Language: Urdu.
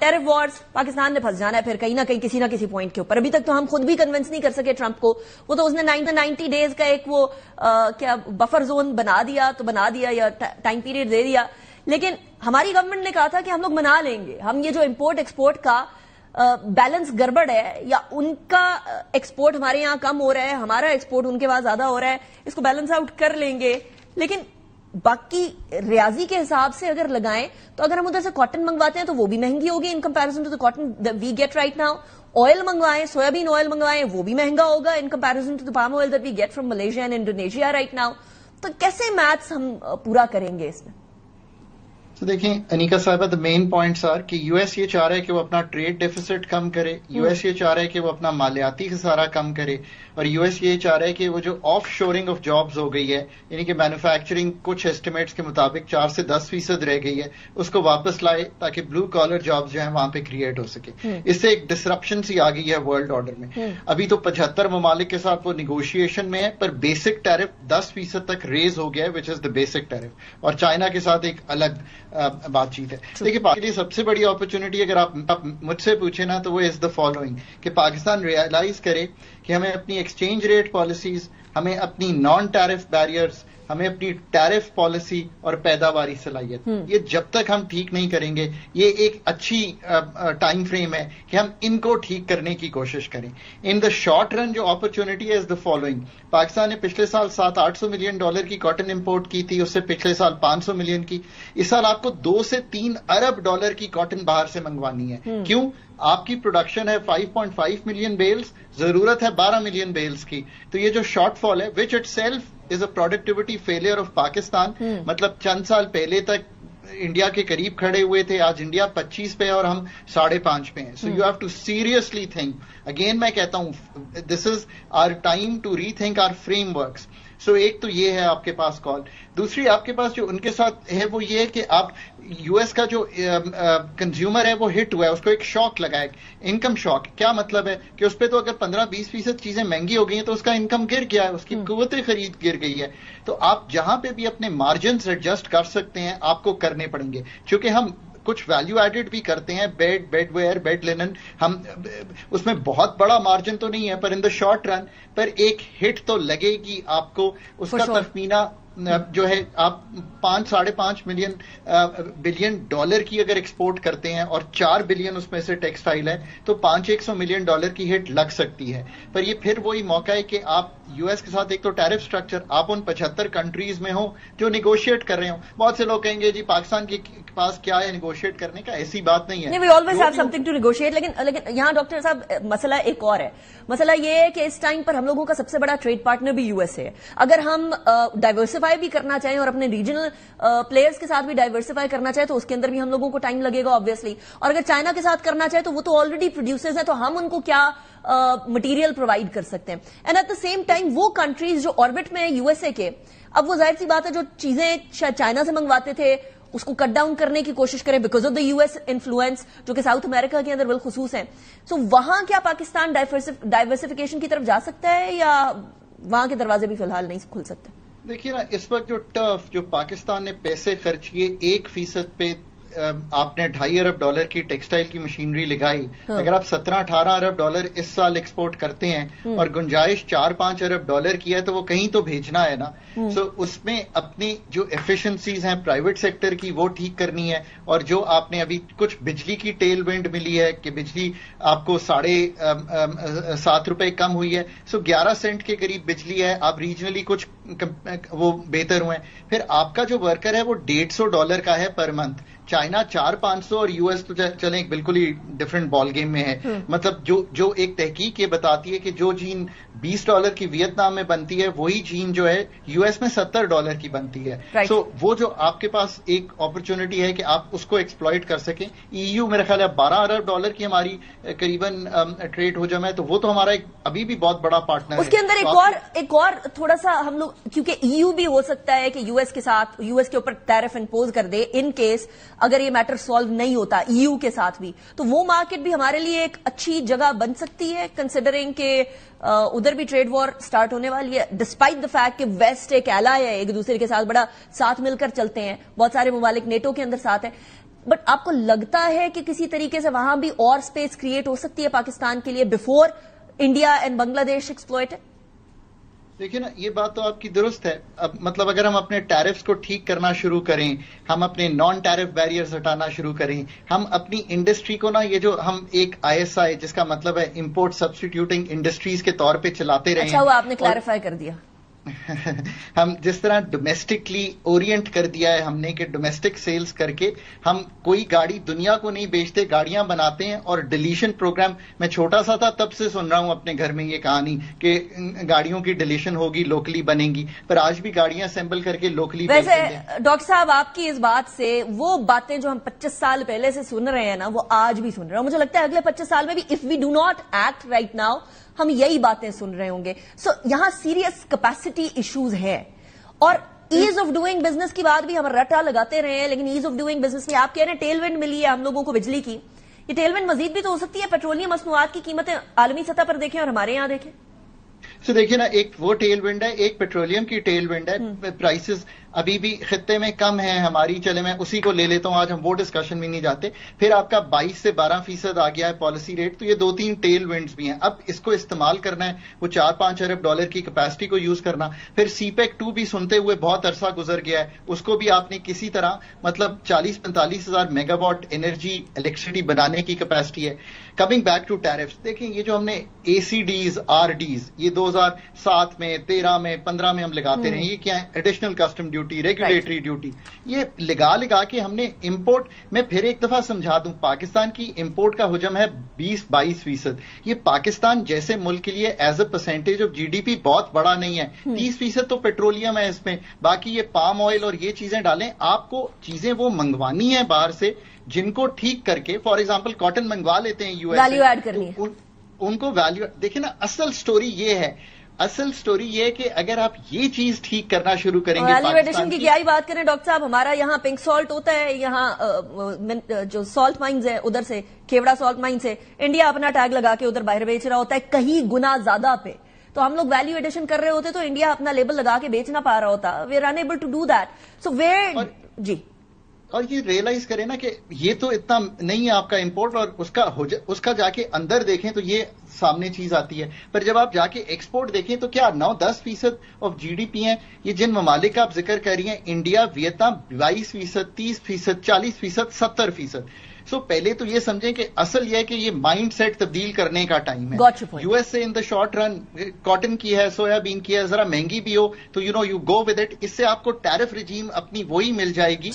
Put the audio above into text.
ٹیرف وارز پاکستان نے پھنس جانا ہے پھر کہیں نہ کسی پوائنٹ کے اوپر. ابھی تک تو ہم خود بھی کنونس نہیں کر سکے ٹرمپ کو. وہ تو اس نے 90 ڈیز کا ایک وہ کیا بفر زون بنا دیا یا ٹائم پیریڈ دے دیا. لیکن ہماری گورنمنٹ نے کہا تھا کہ ہم لوگ منا لیں گے, ہم یہ جو امپورٹ ایکسپورٹ کا بیلنس گڑبڑ ہے یا ان کا ایکسپورٹ ہمارے یہاں کم ہو رہا ہے, ہمارا ایکسپورٹ ان کے پاس زیادہ ہو رہا ہے, اس کو بیلنس آؤٹ کر لیں گے. لیکن باقی ریاضی کے حساب سے اگر لگائیں تو اگر ہم ادھر سے کاٹن منگواتے ہیں تو وہ بھی مہنگی ہوگی in comparison to the cotton we get right now. Oil منگوائیں, سویابین آئل منگوائیں, وہ بھی مہنگا ہوگا in comparison to the palm oil that we get from Malaysia and Indonesia right now. تو کیسے میتھس ہم پورا کریں گے اس میں؟ تو دیکھیں انیکا صاحبہ, دا مین پوائنٹس آر کہ یو ایس یہ چاہ رہا ہے کہ وہ اپنا ٹریڈ ڈیفیسٹ کم کرے, یو ایس یہ چاہ رہا ہے کہ وہ اپنا مالیاتی خسارہ کم کرے, اور یو ایس یہ چاہ رہا ہے کہ وہ جو آف شورنگ آف جابز ہو گئی ہے, یعنی کہ مینوفیکچرنگ کچھ ایسٹیمیٹس کے مطابق 4 سے 10% رہ گئی ہے, اس کو واپس لائے تاکہ بلو کالر جابز جو ہیں وہاں پہ کریٹ ہو سکے. اس سے ایک ڈسرپشن سی آ گئی ہے ورلڈ آرڈر میں. ابھی تو 75 ممالک کے ساتھ وہ نیگوشیشن میں ہے, پر بیسک ٹیرف 10% تک ریز ہو گیا ہے, وچ از دا بیسک ٹیرف, اور چائنا کے ساتھ ایک الگ بات چیت ہے. دیکھیے پاکستان کے لیے سب سے بڑی اپرچونٹی اگر آپ مجھ سے پوچھیں نا تو وہ از دا فالوئنگ, کہ پاکستان ریئلائز کرے کہ ہمیں اپنی ایکسچینج ریٹ پالیسیز, ہمیں اپنی نان ٹیرف بیریئرز, ہمیں اپنی ٹیرف پالیسی اور پیداواری صلاحیت, یہ جب تک ہم ٹھیک نہیں کریں گے, یہ ایک اچھی ٹائم فریم ہے کہ ہم ان کو ٹھیک کرنے کی کوشش کریں. ان دا شارٹ رن جو اپرچونٹی ہے از دا فالوئنگ. پاکستان نے پچھلے سال $700-800 ملین کی کاٹن امپورٹ کی تھی, اس سے پچھلے سال 500 ملین کی. اس سال آپ کو $2 سے $3 ارب کی کاٹن باہر سے منگوانی ہے. کیوں؟ آپ کی پروڈکشن ہے 5.5 ملین بیلز, ضرورت ہے 12 ملین بیلز کی. تو یہ جو شارٹ فال ہے which it self is a productivity failure of Pakistan. مطلب چند سال پہلے تک انڈیا کے قریب کھڑے ہوئے تھے, آج انڈیا 25 پہ اور ہم 5.5 پہ ہیں. So you have to seriously think. Again میں کہتا ہوں this is our time to rethink our frameworks. So ایک تو یہ ہے آپ کے پاس کال. دوسری آپ کے پاس جو ان کے ساتھ ہے وہ یہ ہے کہ آپ یو ایس کا جو کنزیومر ہے وہ ہٹ ہوا ہے, اس کو ایک شاک لگا ہے, انکم شاک. کیا مطلب ہے کہ اس پہ تو اگر 15-20% چیزیں مہنگی ہو گئی ہیں تو اس کا انکم گر گیا ہے, اس کی قوت خرید گر گئی ہے. تو آپ جہاں پہ بھی اپنے مارجنز ایڈجسٹ کر سکتے ہیں آپ کو کرنے پڑیں گے. چونکہ ہم کچھ ویلیو ایڈڈ بھی کرتے ہیں, بیڈ ویئر, بیڈ لینن, ہم اس میں بہت بڑا مارجن تو نہیں ہے, پر ان دا شارٹ رن پر ایک ہٹ تو لگے گی آپ کو. اس کا تخمینہ جو ہے آپ 5-5.5 بلین ڈالر کی اگر ایکسپورٹ کرتے ہیں اور 4 بلین اس میں سے ٹیکسٹائل ہے تو $500 ملین کی ہٹ لگ سکتی ہے. پر یہ پھر وہی موقع ہے کہ آپ یو ایس کے ساتھ ایک تو ٹیرف سٹرکچر, آپ ان 75 کنٹریز میں ہوں جو نیگوشیٹ کر رہے ہوں. بہت سے لوگ کہیں گے جی پاکستان کے پاس کیا ہے نیگوشیٹ کرنے کا, ایسی بات نہیں ہے. We always have something to negotiate. لیکن یہاں ڈاکٹر صاحب مسئلہ ایک اور ہے. مسئلہ یہ ہے کہ اس ٹائم پر ہم لوگوں کا سب سے بڑا ٹریڈ پارٹنر بھی یو ایس ہے. اگر ہم ڈائیورسفائی بھی کرنا چاہیں اور اپنے ریجنل پلیئرز کے ساتھ بھی ڈائیورسفائی کرنا چاہیں تو اس کے اندر بھی ہم لوگوں کو ٹائم لگے گا آبویسلی. اور اگر چائنا کے ساتھ کرنا چاہے تو وہ تو آلریڈی پروڈیوسرز ہیں, تو ہم ان کو کیا مٹیریل پرووائڈ کر سکتے ہیں. And at the same time وہ کنٹریز جو آربٹ میں ہیں یو ایس اے کے, اب وہ ظاہر سی بات ہے جو چیزیں شاید چائنا سے منگواتے تھے اس کو کٹ ڈاؤن کرنے کی کوشش کریں because of the U S influence جو کہ ساؤتھ امریکہ کے اندر بالخصوص ہیں. سو وہاں کیا پاکستان ڈائیورسفیکیشن کی طرف جا سکتا ہے یا وہاں کے دروازے بھی فی الحال نہیں کھل سکتے؟ دیکھیے نا, اس وقت جو ٹرف جو پاکستان نے پیسے خرچ کیے 1% پہ آپ نے $2.5 ارب کی ٹیکسٹائل کی مشینری لگائی. اگر آپ 17-18 ارب اس سال ایکسپورٹ کرتے ہیں اور گنجائش 4-5 ارب کی ہے تو وہ کہیں تو بھیجنا ہے نا. سو اس میں اپنی جو ایفیشنسیز ہیں پرائیویٹ سیکٹر کی وہ ٹھیک کرنی ہے. اور جو آپ نے ابھی کچھ بجلی کی ٹیل وینڈ ملی ہے کہ بجلی آپ کو $7.5 کم ہوئی ہے, سو 11 سینٹ کے قریب بجلی ہے. آپ ریجنلی کچھ وہ بہتر ہوئے ہیں. پھر آپ کا جو ورکر ہے وہ $150 کا ہے پر منتھ. چائنا 400-500 اور یو ایس تو چلیں بالکل ہی ڈفرنٹ بال گیم میں ہے. مطلب جو ایک تحقیق یہ بتاتی ہے کہ جو جین $20 کی ویتنام میں بنتی ہے وہی جین جو ہے یو ایس میں $70 کی بنتی ہے. سو وہ جو آپ کے پاس ایک اپرچونٹی ہے کہ آپ اس کو ایکسپلائٹ کر سکیں. ای یو میرا خیال ہے $12 ارب کی ہماری قریباً ٹریڈ ہو جائے, تو وہ تو ہمارا ابھی بھی بہت بڑا پارٹنر ہے. اس کے اندر ایک اور تھوڑا سا ہم لوگ, کیونکہ ای یو بھی ہو سکتا ہے کہ یو ایس کے ساتھ یو ایس کے اوپر ٹیرف امپوز کر دے ان کیس اگر یہ میٹر سالو نہیں ہوتا ای یو کے ساتھ بھی, تو وہ مارکیٹ بھی ہمارے لیے ایک اچھی جگہ بن سکتی ہے کنسیڈرنگ کہ ادھر بھی ٹریڈ وار سٹارٹ ہونے والی ہے. ڈسپائٹ دا فیکٹ کہ ویسٹ ایک ایلائی ہے, ایک دوسرے کے ساتھ بڑا ساتھ مل کر چلتے ہیں, بہت سارے ممالک نیٹو کے اندر ساتھ ہیں. بٹ آپ کو لگتا ہے کہ کسی طریقے سے وہاں بھی اور اسپیس کریٹ ہو سکتی ہے پاکستان کے لیے بفور انڈیا اینڈ بنگلہ دیش ایکسپلوئٹ؟ دیکھیں نا، یہ بات تو آپ کی درست ہے. اب مطلب اگر ہم اپنے ٹیرفز کو ٹھیک کرنا شروع کریں، ہم اپنے نان ٹیرف بیریئرز ہٹانا شروع کریں، ہم اپنی انڈسٹری کو نا، یہ جو ہم ایک ISI جس کا مطلب ہے امپورٹ سبسٹیٹیوٹنگ انڈسٹریز کے طور پہ چلاتے رہے. اچھا ہوا آپ نے کلیریفائی کر دیا. ہم جس طرح ڈومیسٹکلی اورینٹ کر دیا ہے ہم نے کہ ڈومیسٹک سیلز کر کے ہم کوئی گاڑی دنیا کو نہیں بیچتے، گاڑیاں بناتے ہیں. اور ڈیلیشن پروگرام، میں چھوٹا سا تھا تب سے سن رہا ہوں اپنے گھر میں یہ کہانی کہ گاڑیوں کی ڈیلیشن ہوگی، لوکلی بنے گی، پر آج بھی گاڑیاں اسمبل کر کے لوکلی بیچتے ہیں. ویسے ڈاکٹر صاحب آپ کی اس بات سے وہ باتیں جو ہم 25 سال پہلے سے سن رہے ہیں نا، وہ آج بھی سن رہے ہیں. مجھے لگتا ہے اگلے 25 سال میں بھی if we do not act right now ہم یہی باتیں سن رہے ہوں گے. سو یہاں سیریس کیپیسٹی ایشوز ہیں. اور ایز آف ڈوئنگ بزنس کی بات بھی ہم رٹا لگاتے رہے ہیں، لیکن ایز آف ڈوئنگ بزنس میں آپ کہہ رہے ہیں ٹیل ونڈ ملی ہے ہم لوگوں کو بجلی کی. یہ ٹیل ونڈ مزید بھی تو ہو سکتی ہے. پیٹرولیم مصنوعات کی قیمتیں عالمی سطح پر دیکھیں اور ہمارے یہاں دیکھیں. تو دیکھیں نا، ایک وہ ٹیل ونڈ ہے، ایک پیٹرولیم کی ٹیل ونڈ ہے. پرائسز ابھی بھی خطے میں کم ہیں ہماری، چلے میں اسی کو لے لیتا ہوں، آج ہم وہ ڈسکشن میں نہیں جاتے. پھر آپ کا 22 سے 12% آ گیا ہے پالیسی ریٹ. تو یہ 2-3 ٹیل ونڈز بھی ہیں. اب اس کو استعمال کرنا ہے، وہ 4-5 ارب ڈالر کی کیپیسٹی کو یوز کرنا. پھر CPEC 2 بھی سنتے ہوئے بہت عرصہ گزر گیا ہے، اس کو بھی آپ نے کسی طرح مطلب 40-45 ہزار میگا واٹ انرجی الیکٹریسٹی بنانے کی کیپیسٹی ہے. کمنگ بیک ٹو ٹیرفز، دیکھیں یہ جو ہم نے ACDs RDs یہ 2007 میں 13 میں 15 میں ہم لگاتے رہے، یہ کیا ہے؟ Additional custom duty, regulatory duty. یہ لگا کے ہم نے امپورٹ، میں پھر ایک دفعہ سمجھا دوں، پاکستان کی امپورٹ کا حجم ہے 20-22%. یہ پاکستان جیسے ملک کے لیے as a percentage of GDP بہت بڑا نہیں ہے. 30% تو پیٹرولیم ہے اس میں، باقی یہ پام آئل اور یہ چیزیں ڈالیں. آپ کو چیزیں وہ منگوانی ہیں باہر سے جن کو ٹھیک کر کے، فار ایگزامپل کاٹن منگوا لیتے ہیں US سے، ویلیو ایڈ کرنی ہے ان کو ویلیو. دیکھیں نا، اصل سٹوری یہ ہے، اصل سٹوری یہ ہے کہ اگر آپ یہ چیز ٹھیک کرنا شروع کریں گے. ویلیو ایڈیشن کی کیا ہی بات کریں ڈاکٹر صاحب، ہمارا یہاں پنک سالٹ ہوتا ہے، یہاں جو سالٹ مائنز ہے ادھر سے کھیوڑا سالٹ مائن سے انڈیا اپنا ٹیگ لگا کے ادھر باہر بیچ رہا ہوتا ہے کہیں گنا زیادہ پہ. تو ہم لوگ ویلیو ایڈیشن کر رہے ہوتے تو انڈیا اپنا لیبل لگا کے بیچ نہ پا رہا ہوتا. We are unable to do that. So where جی. اور یہ ریئلائز کریں نا کہ یہ تو اتنا نہیں ہے آپ کا امپورٹ، اور اس کا جا کے اندر دیکھیں تو یہ سامنے چیز آتی ہے. پر جب آپ جا کے ایکسپورٹ دیکھیں تو کیا 9-10% آف GDP ہیں. یہ جن ممالک کا آپ ذکر کر رہی ہیں، انڈیا، ویتنام 22%، 30%، 40%، 70%. سو پہلے تو یہ سمجھیں کہ اصل یہ ہے کہ یہ مائنڈ سیٹ تبدیل کرنے کا ٹائم ہے. USA in the short run cotton کی ہے، سویا بین کی ہے، ذرا مہنگی بھی ہو تو یو گو ود اٹ. اس سے آپ کو ٹیرف رجیم اپنی وہی مل جائے گی.